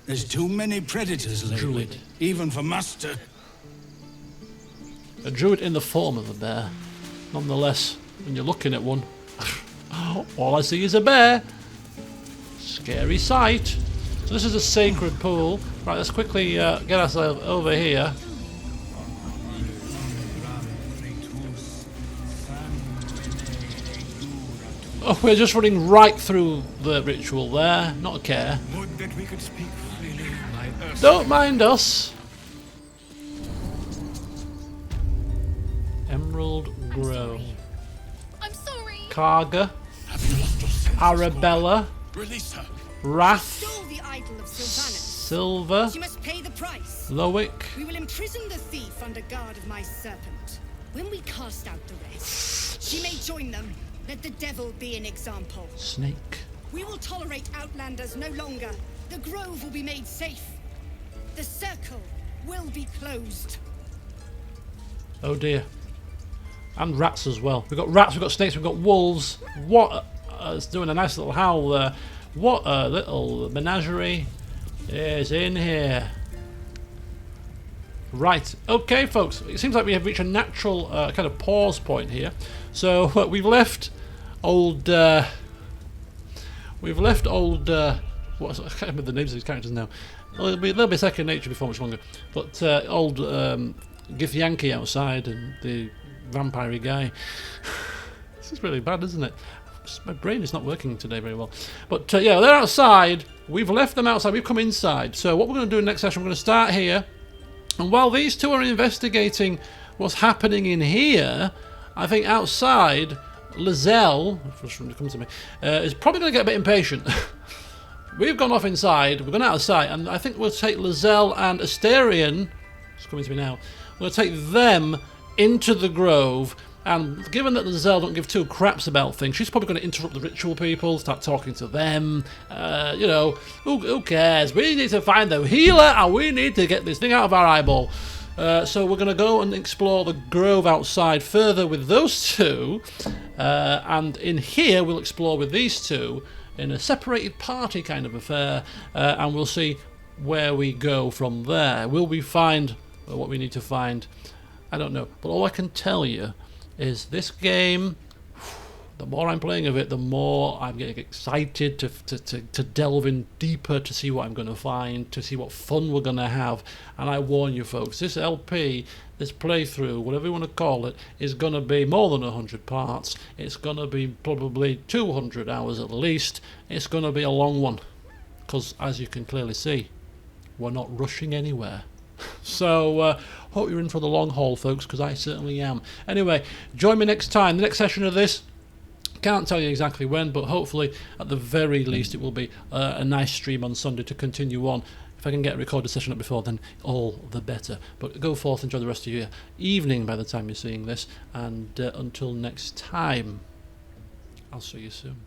There's too many predators lately, Druid. even for Master. A druid in the form of a bear. Nonetheless, when you're looking at one, all I see is a bear. Scary sight. So this is a sacred pool. Right, let's quickly get ourselves over here. Oh, we're just running right through the ritual there. Not a care. Would that we could speak freely, my earth. Don't mind us. Emerald Grove. I'm sorry. Karga. Arabella. Release her. Wrath. Stole the idol of Sylvanas. Silver. She must pay the price. Loic. We will imprison the thief under guard of my serpent. When we cast out the rest, she may join them. Let the devil be an example. Snake. We will tolerate outlanders no longer. The grove will be made safe. The circle will be closed. Oh dear. And rats as well. We've got rats, we've got snakes, we've got wolves. What? It's doing a nice little howl there. What a little menagerie is in here. Right. Okay, folks. It seems like we have reached a natural kind of pause point here. So we've left old. We've left old. I can't remember the names of these characters now. They'll be second nature before much longer. But old Githyanki outside and the vampire guy. This is really bad, isn't it? My brain is not working today very well. But yeah, they're outside. We've left them outside. We've come inside. So what we're going to do in the next session, we're going to start here. And while these two are investigating what's happening in here, I think outside, Lizelle, is probably going to get a bit impatient. We've gone off inside, we've gone out of sight, and I think we'll take Lizelle and Asterion, it's coming to me now, we'll take them into the grove, and given that Lizelle don't give two craps about things, she's probably going to interrupt the ritual people, start talking to them, you know, who cares? We need to find the healer, and we need to get this thing out of our eyeball. So we're going to go and explore the grove outside further with those two, and in here we'll explore with these two in a separated party kind of affair, and we'll see where we go from there. Will we find what we need to find? I don't know, but all I can tell you is this game, the more I'm playing of it, the more I'm getting excited to delve in deeper, to see what I'm going to find, to see what fun we're going to have. And I warn you folks, this LP, this playthrough, whatever you want to call it, is going to be more than 100 parts. It's going to be probably 200 hours at least. It's going to be a long one, because as you can clearly see, we're not rushing anywhere. So, hope you're in for the long haul, folks, because I certainly am. Anyway, join me next time. The next session of this, can't tell you exactly when, but hopefully, at the very least, it will be a nice stream on Sunday to continue on. If I can get a recorded session up before, then all the better. But go forth, enjoy the rest of your evening by the time you're seeing this, and until next time, I'll see you soon.